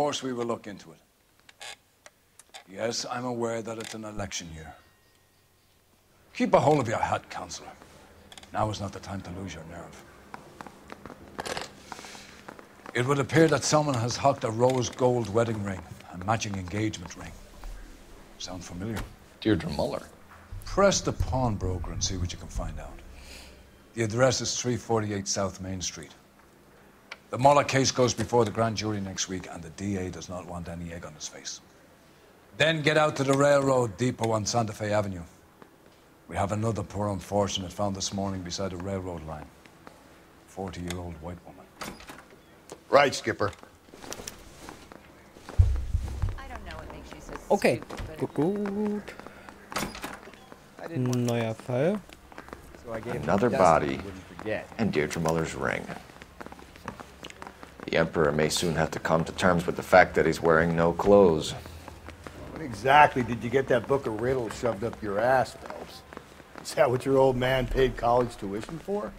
course we will look into it. Yes, I'm aware that it's an election year. Keep a hold of your hat, Counselor. Now is not the time to lose your nerve. It would appear that someone has hocked a rose gold wedding ring and matching engagement ring. Sound familiar? Deirdre Muller. Press the pawnbroker and see what you can find out. The address is 348 South Main Street. The Muller case goes before the grand jury next week, and the DA does not want any egg on his face. Then get out to the railroad depot on Santa Fe Avenue. We have another poor unfortunate found this morning beside a railroad line. 40-year-old white woman. Right, Skipper. I don't know what makes you so Okay, stupid, gut. Neuer Fall. Another body and Deirdre Muller's ring. The Emperor may soon have to come to terms with the fact that he's wearing no clothes. When exactly did you get that book of riddles shoved up your ass, Phelps? Is that what your old man paid college tuition for?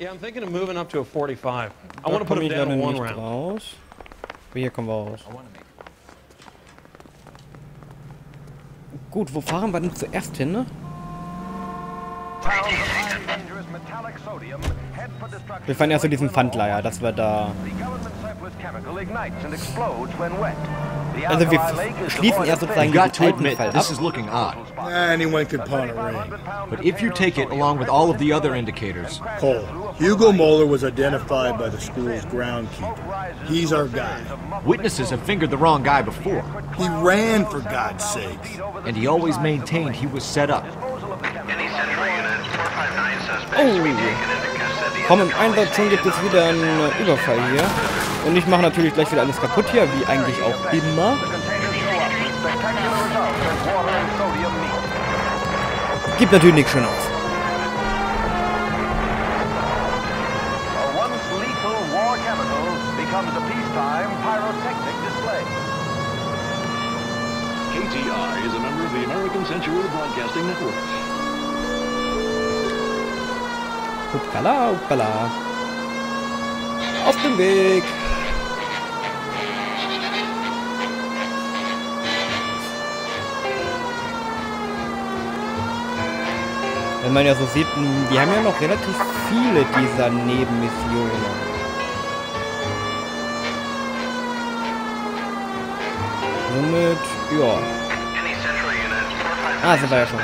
Yeah, I'm thinking of moving up to a 45. I want to put him down in one round. Raus. Aber hier kommen wir raus. Gut, wo fahren wir denn zuerst hin, ne? Wir fahren erst zu diesem Pfandleiher, dass wir da... Also wir schließen erst sozusagen diesen alten Fall ab. Anyone could pawn a ring. But if you take it along with all of the other indicators... Cole, Hugo Moeller was identified by the school's groundkeeper. He's our guy. Witnesses have fingered the wrong guy before. He ran, for God's sake. And he always maintained he was set up. Oh! Komm, im Einsatz schon gibt es wieder einen Überfall hier. Und ich mache natürlich gleich wieder alles kaputt hier, wie eigentlich auch immer. Gibt natürlich nichts Schönes. KTI is a member of the American Century Broadcasting Network. Hoppala, hoppala. Auf dem Weg. Wenn man ja so sieht, wir haben ja noch relativ viele dieser Nebenmissionen. Somit, ja. Ah, sind wir ja schon.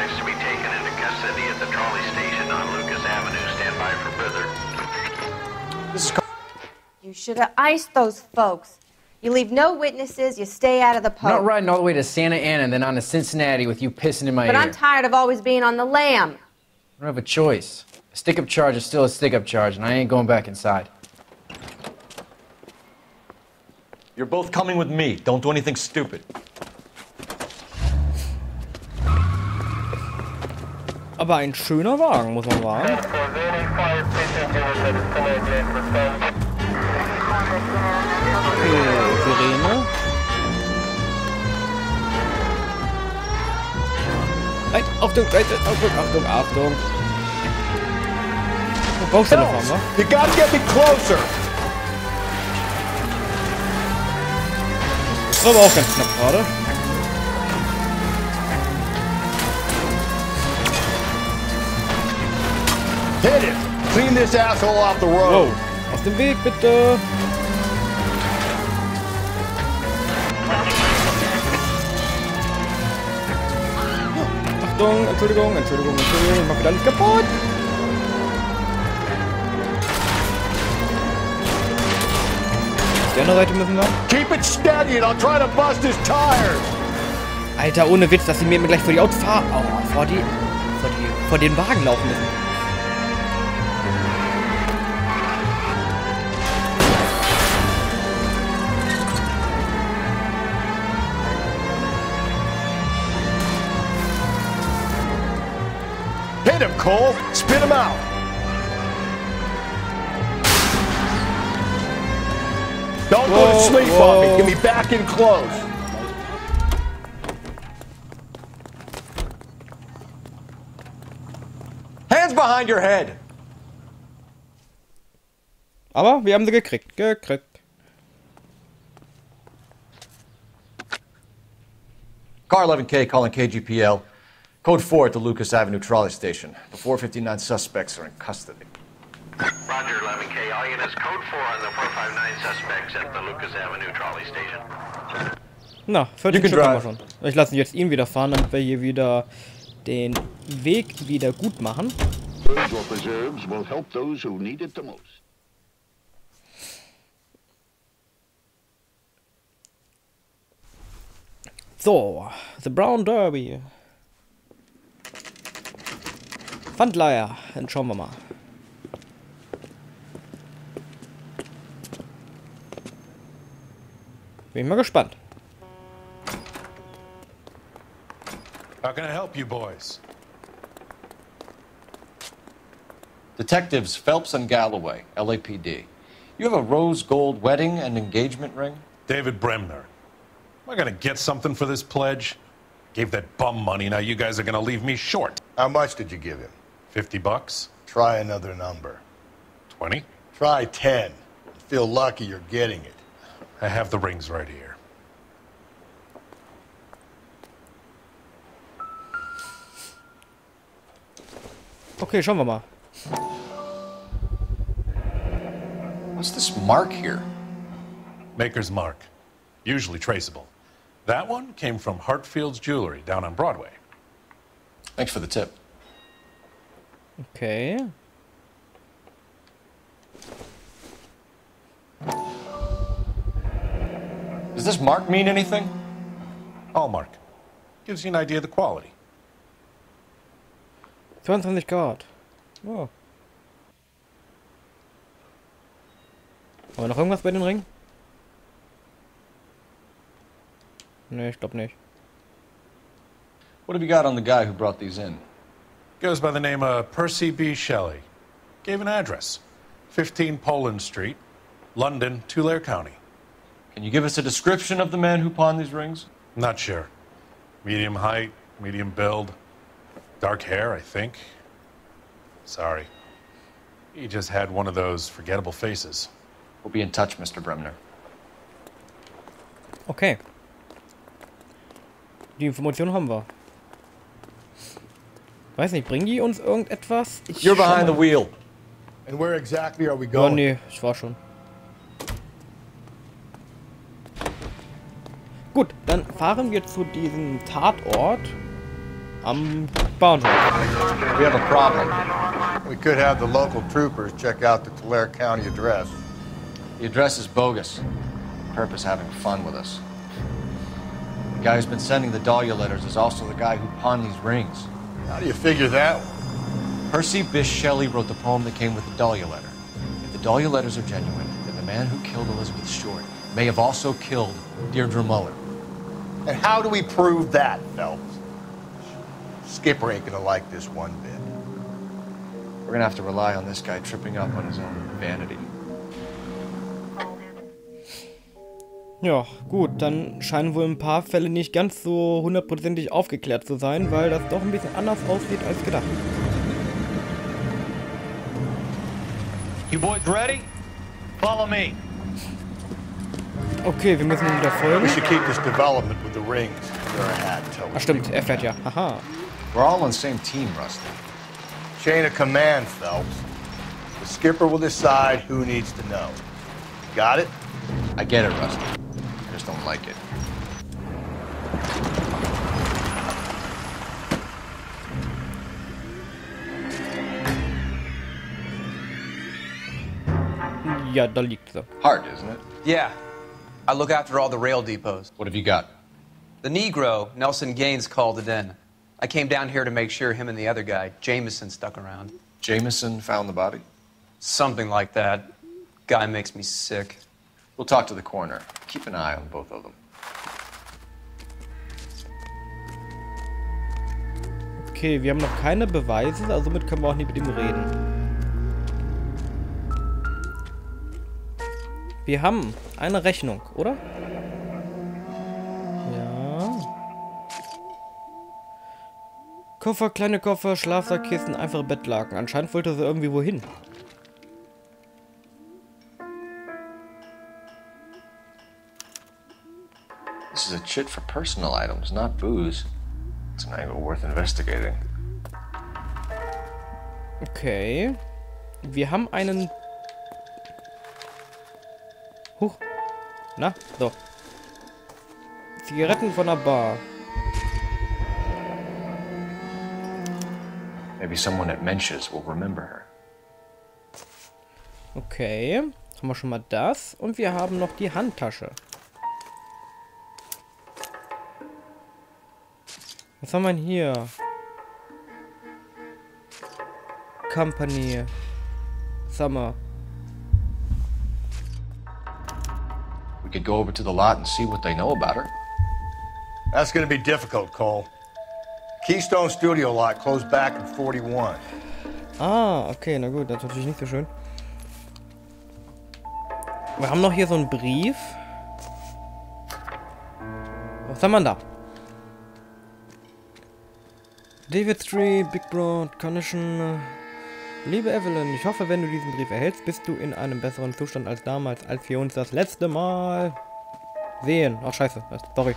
You should have iced those folks. You leave no witnesses, you stay out of the I'm post. not riding all the way to Santa Ana and then on to Cincinnati with you pissing in my ear. But I'm tired of always being on the lam. I don't have a choice. A stick-up charge is still a stick-up charge, and I ain't going back inside. You're both coming with me. Don't do anything stupid. Aber ein schöner Wagen, muss man sagen. Okay, Sirene. Nein, Achtung, Achtung, Achtung. Wo brauchst du noch was, ne? You gotta get me closer. Das war aber auch ganz knapp gerade. Hit it. Clean this asshole off the road. Wow. Aus dem Weg, bitte. Achtung, Entschuldigung, Entschuldigung, Entschuldigung, ich mach wieder alles kaputt. Auf die andere Seite müssen wir. Keep it steady and I'll try to bust his tires. Alter, ohne Witz, dass sie mir gleich vor die Autos fahren. Oh, vor den Wagen laufen müssen. Hit him, Cole. Spit him out. Don't go to sleep on me. Get me back in close. Hands behind your head. Aber wir haben sie gekriegt. Car 11K calling KGPL. Code 4 at the Lucas Avenue trolley station. The 459 suspects are in custody. Roger, 11K. All units, code 4 on the 459 suspects at the Lucas Avenue trolley station. Na, 14 Stück haben wir schon. Ich lasse jetzt ihn wieder fahren, damit wir hier wieder den Weg wieder gut machen. So, The Brown Derby. Pfandleiher, dann schauen wir mal. Bin ich mal gespannt. How can I help you boys? Detectives Phelps and Galloway, LAPD. You have a rose gold wedding and engagement ring? David Bremner. Am I gonna get something for this pledge? Gave that bum money, now you guys are gonna leave me short. How much did you give him? $50? Try another number. 20? Try 10. Feel lucky you're getting it. I have the rings right here. Okay, schauen wir mal. What's this mark here? Maker's mark. Usually traceable. That one came from Hartfield's Jewelry down on Broadway. Thanks for the tip. Okay. Does this mark mean anything? Hallmark. Gives you an idea of the quality. 22 Grad. Oh. Haben wir noch irgendwas bei den Ringen? Ne, ich glaube nicht. What have you got on the guy who brought these in? Goes by the name of Percy B. Shelley. Gave an address. 15 Poland Street, London, Tulare County. Can you give us a description of the man who pawned these rings? Not sure. Medium height, medium build. Dark hair, I think. Sorry. He just had one of those forgettable faces. We'll be in touch, Mr. Bremner. Okay. Die Information haben wir. Weiß nicht, bringen die uns irgendetwas? You're behind the wheel. And where exactly are we Ja, going? nee, ich war schon. Gut, dann fahren wir zu diesem Tatort am Bahnhof. We have a problem. We could have the local troopers check out the Tulare County address. The address is bogus. Purpose having fun with us. The guy who's been sending the Dahlia letters is also the guy who pawned these rings. How do you figure that one? Percy Bysshe Shelley wrote the poem that came with the Dahlia letter. If the Dahlia letters are genuine, then the man who killed Elizabeth Short may have also killed Deirdre Muller. And how do we prove that, Phelps? Skipper ain't gonna like this one bit. We're gonna have to rely on this guy tripping up on his own vanity. Ja, gut, dann scheinen wohl ein paar Fälle nicht ganz so hundertprozentig aufgeklärt zu sein, weil das doch ein bisschen anders aussieht als gedacht. You boys ready? Follow me. Okay, wir müssen ihm wieder folgen. We should keep this development with the rings under our hat until Ach stimmt, er fährt ja. Haha. We're all on the same team, Rusty. Chain of command, Phelps. The skipper will decide who needs to know. Got it? I get it, Rusty. I just don't like it. Ja, da liegt sie. Hard, isn't it? Yeah. I look after all the rail depots. What have you got? The Negro, Nelson Gaines, called it in. I came down here to make sure him and the other guy, Jameson, stuck around. Jameson found the body? Something like that. Guy makes me sick. We'll talk to the coroner. Keep an eye on both of them. Okay, wir haben noch keine Beweise, also somit können wir auch nicht mit ihm reden. Wir haben eine Rechnung, oder? Ja. Koffer, kleine Koffer, Schlafsackkissen, einfache Bettlaken. Anscheinend wollte sie irgendwie wohin. This is a chit for personal items, not booze. It's an angle worth investigating. Okay. Wir haben einen... Huch. Na, so. Zigaretten von der Bar. Maybe someone at Mensch's will remember her. Okay. Haben wir schon mal das. Und wir haben noch die Handtasche. Was haben wir denn hier? Company. Summer. We could go over to the lot and see what they know about her. That's gonna be difficult, Cole. Keystone Studio lot closed back in 41. Ah, okay, na gut, das ist natürlich nicht so schön. Wir haben noch hier so einen Brief. Was haben wir da? David Street, Big Broad, Condition. Liebe Evelyn, ich hoffe, wenn du diesen Brief erhältst, bist du in einem besseren Zustand als damals, als wir uns das letzte Mal sehen. Ach, scheiße, sorry.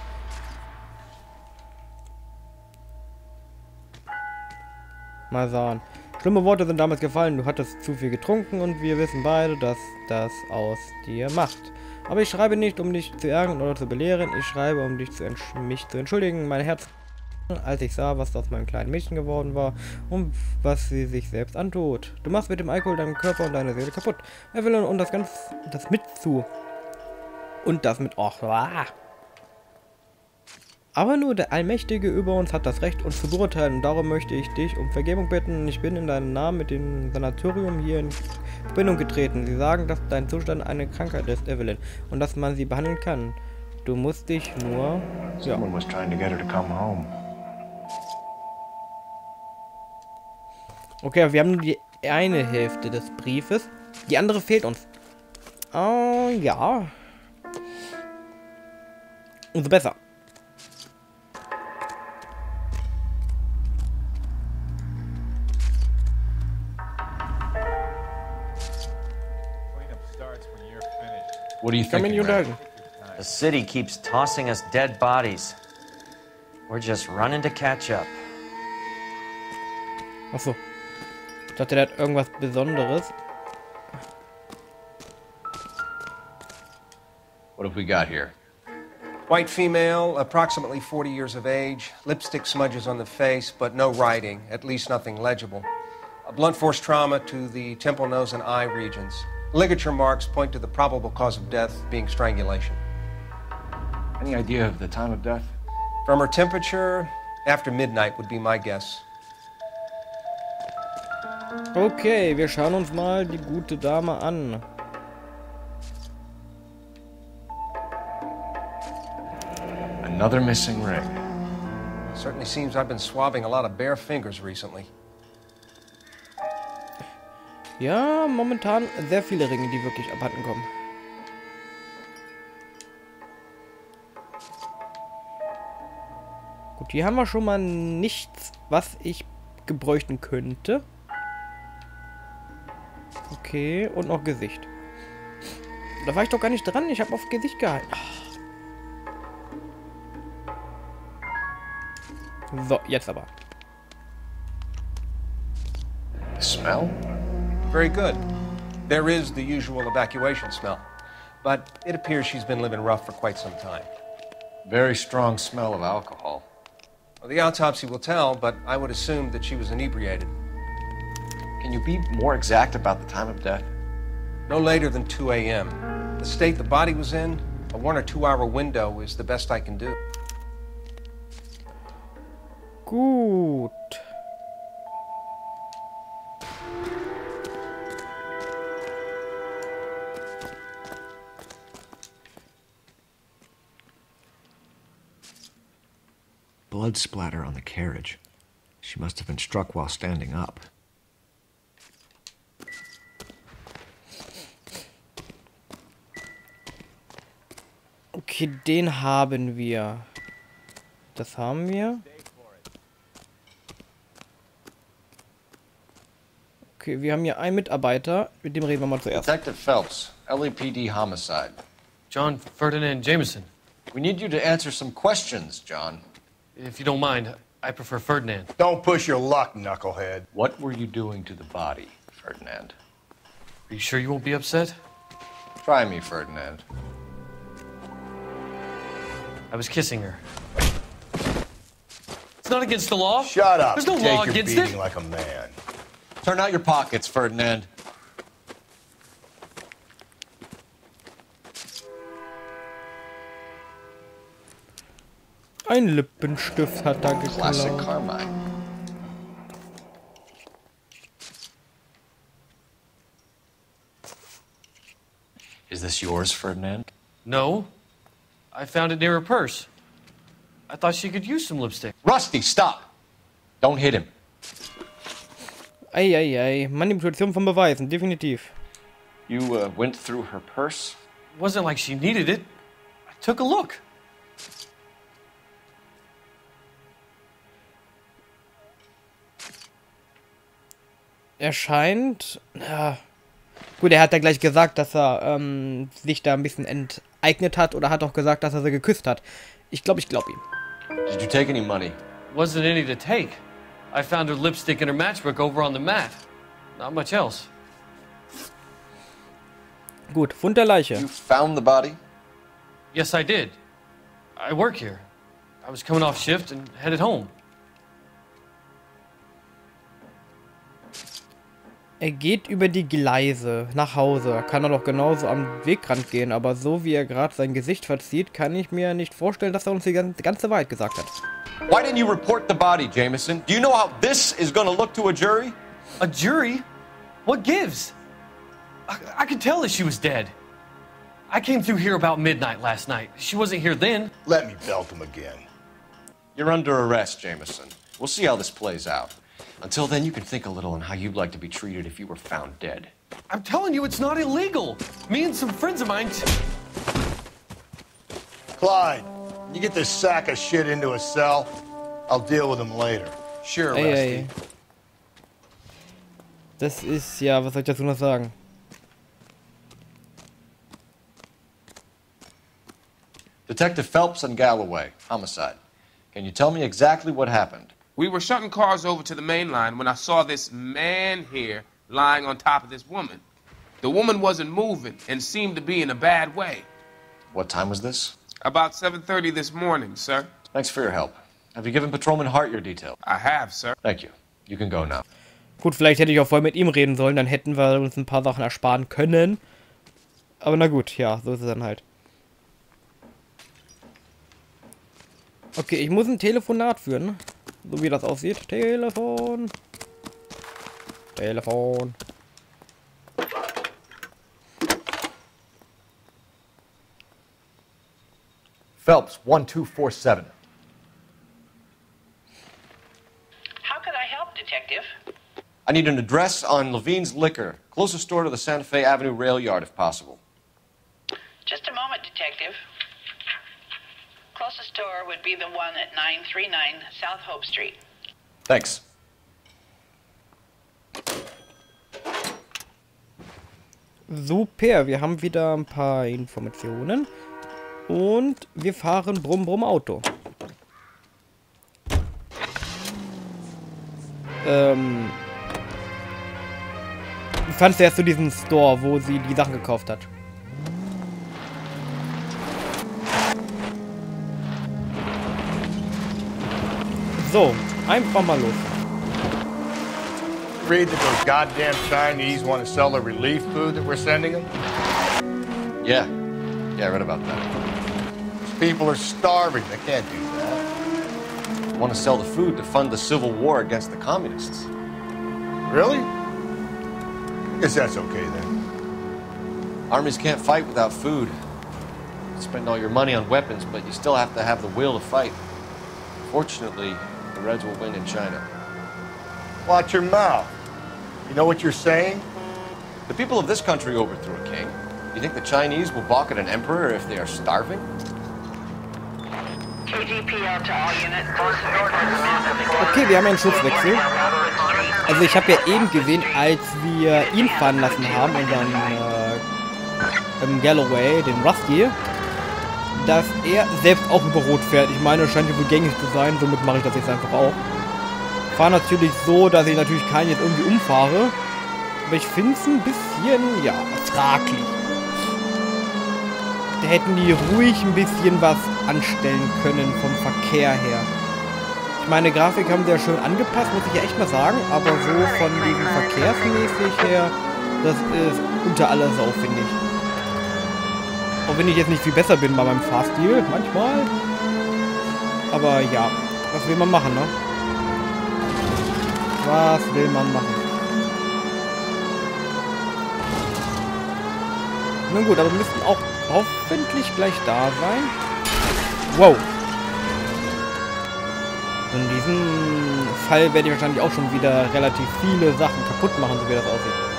Mal sagen. Schlimme Worte sind damals gefallen, du hattest zu viel getrunken und wir wissen beide, dass das aus dir macht. Aber ich schreibe nicht, um dich zu ärgern oder zu belehren, ich schreibe, um mich zu entschuldigen. Mein Herz, als ich sah, was aus meinem kleinen Mädchen geworden war und was sie sich selbst antut. Du machst mit dem Alkohol deinen Körper und deine Seele kaputt. Evelyn, und das mit zu. Und das mit... Och, ah. Aber nur der Allmächtige über uns hat das Recht, uns zu beurteilen. Und darum möchte ich dich um Vergebung bitten. Ich bin in deinem Namen mit dem Sanatorium hier in Verbindung getreten. Sie sagen, dass dein Zustand eine Krankheit ist, Evelyn. Und dass man sie behandeln kann. Du musst dich nur... Ja. Someone was trying to get her to come home. Okay, wir haben nur die eine Hälfte des Briefes. Die andere fehlt uns. Oh, ja. Umso besser. What do you think? The city keeps tossing us dead bodies. We're just running to catch up. Achso. Ich dachte, der hat irgendwas Besonderes. What have we got here? White female, approximately 40 years of age, lipstick smudges on the face, but no writing, at least nothing legible. A blunt force trauma to the temple, nose, and eye regions. Ligature marks point to the probable cause of death being strangulation. Any idea of the time of death? From her temperature, after midnight would be my guess. Okay, wir schauen uns mal die gute Dame an. Another missing ring. Certainly seems I've been swabbing a lot of bare fingers recently. Ja, momentan sehr viele Ringe, die wirklich abhanden kommen. Gut, hier haben wir schon mal nichts, was ich gebräuchten könnte. Okay, und noch Gesicht. Da war ich doch gar nicht dran, ich habe auf Gesicht gehalten. So, jetzt aber. Smell? Very good. There is the usual evacuation smell, but it appears she's been living rough for quite some time. Very strong smell of alcohol. Well, the autopsy will tell, but I would assume that she was inebriated. Can you be more exact about the time of death? No later than 2 a.m. The state the body was in, a 1 or 2 hour window is the best I can do. Gut. Blood splatter on the carriage. She must have been struck while standing up. Okay, den haben wir. Das haben wir. Okay, wir haben hier einen Mitarbeiter. Mit dem reden wir mal zuerst. Detective Phelps, LAPD homicide. John Ferdinand Jameson. We need you to answer some questions, John. If you don't mind, I prefer Ferdinand. Don't push your luck, knucklehead. What were you doing to the body, Ferdinand? Are you sure you won't be upset? Try me, Ferdinand. I was kissing her. It's not against the law. Shut up. There's no Take law your against beating it. like a man. Turn out your pockets, Ferdinand. Ein Lippenstift hat er Classic geklaut. Carmine. Is this yours, Ferdinand? No. I found it near her purse. I thought she could use some lipstick. Rusty, stop! Don't hit him. Ei. Manipulation von Beweisen, definitiv. You went through her purse? It wasn't like she needed it. I took a look. Er scheint... Ja. Gut, er hat ja gleich gesagt, dass er sich da ein bisschen enteignet hat oder hat auch gesagt, dass er sie geküsst hat. Ich glaube ihm. Did you take any money? Wasn't any to take. I found her lipstick and her matchbook over on the mat. Not much else. Gut, Fund der Leiche. You found the body? Yes, I did. I work here. I was coming off shift and headed home. Er geht über die Gleise nach Hause. Kann er doch genauso am Wegrand gehen, aber so wie er gerade sein Gesicht verzieht, kann ich mir nicht vorstellen, dass er uns die ganze Wahrheit gesagt hat. Why didn't you report the body, Jameson? Do you know how this is going to look to a jury? A jury? What gives? I could tell that she was dead. I came through here about midnight last night. She wasn't here then. Let me belt him again. You're under arrest, Jameson. We'll see how this plays out. Until then, you can think a little on how you'd like to be treated if you were found dead. I'm telling you, it's not illegal. Me and some friends of mine... Clyde, you get this sack of shit into a cell. I'll deal with him later. Sure, Ey, Rusty. ey. Das ist, ja, was soll ich dazu noch sagen? Detective Phelps and Galloway, homicide. Can you tell me exactly what happened? We were shutting cars over to the main line when I saw this man here lying on top of this woman. The woman wasn't moving and seemed to be in a bad way. What time was this? About 7:30 this morning, sir. Thanks for your help. Have you given Patrolman Hart your details? I have, sir. Thank you. You can go now. Gut, vielleicht hätte ich auch vorher mit ihm reden sollen, dann hätten wir uns ein paar Sachen ersparen können. Aber na gut, ja, so ist es dann halt. Okay, ich muss ein Telefonat führen. So wie das aussieht. Telefon. Phelps, 1247. How could I help, Detective? I need an address on Levine's Liquor. Closest store to the Santa Fe Avenue rail yard, if possible. Just a moment, Detective. Closest store would be the one at 939 South Hope Street. Thanks. Super, wir haben wieder ein paar Informationen. Und wir fahren Brumm Brumm Auto. Wie fandst du erst zu diesem Store, wo sie die Sachen gekauft hat? So, einfach mal los. Read that those goddamn Chinese want to sell the relief food that we're sending them? Yeah, I read about that. These people are starving. They can't do that. They want to sell the food to fund the civil war against the communists. Really? Guess that's okay then. Armies can't fight without food. You spend all your money on weapons, but you still have to have the will to fight. Fortunately, the Reds will win in China. Watch your mouth. You know what you're saying? The people of this country overthrew a king. You think the Chinese will balk at an emperor if they are starving? KGPL to all units. Okay, wir haben einen Schusswechsel. Also ich habe ja eben gesehen, als wir ihn fahren lassen haben, unseren Galloway, den Rusty, dass er selbst auch über Rot fährt. Ich meine, es scheint ja wohl gängig zu sein, somit mache ich das jetzt einfach auch. Fahre natürlich so, dass ich natürlich keinen jetzt irgendwie umfahre. Aber ich finde es ein bisschen, ja, fraglich. Da hätten die ruhig ein bisschen was anstellen können vom Verkehr her. Ich meine, Grafik haben sie ja schön angepasst, muss ich ja echt mal sagen. Aber so von diesem verkehrsmäßig her, das ist unter aller Sau, finde ich. Auch wenn ich jetzt nicht viel besser bin bei meinem Fahrstil, manchmal. Aber ja, was will man machen, ne? Was will man machen? Na gut, aber wir müssten auch hoffentlich gleich da sein. Wow. In diesem Fall werde ich wahrscheinlich auch schon wieder relativ viele Sachen kaputt machen, so wie das aussieht.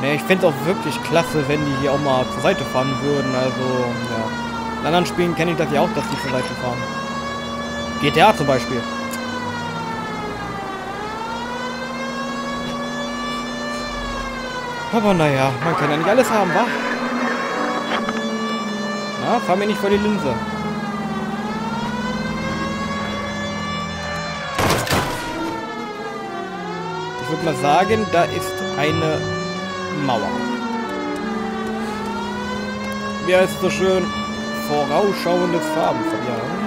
Naja, ich fände es auch wirklich klasse, wenn die hier auch mal zur Seite fahren würden. Also, ja. In anderen Spielen kenne ich das ja auch, dass die zur Seite fahren. GTA zum Beispiel. Aber naja, man kann ja nicht alles haben, wa? Na, fahr mir nicht vor die Linse. Ich würde mal sagen, da ist eine Mauer. Wie heißt es so schön? Vorausschauendes Farben verlieren.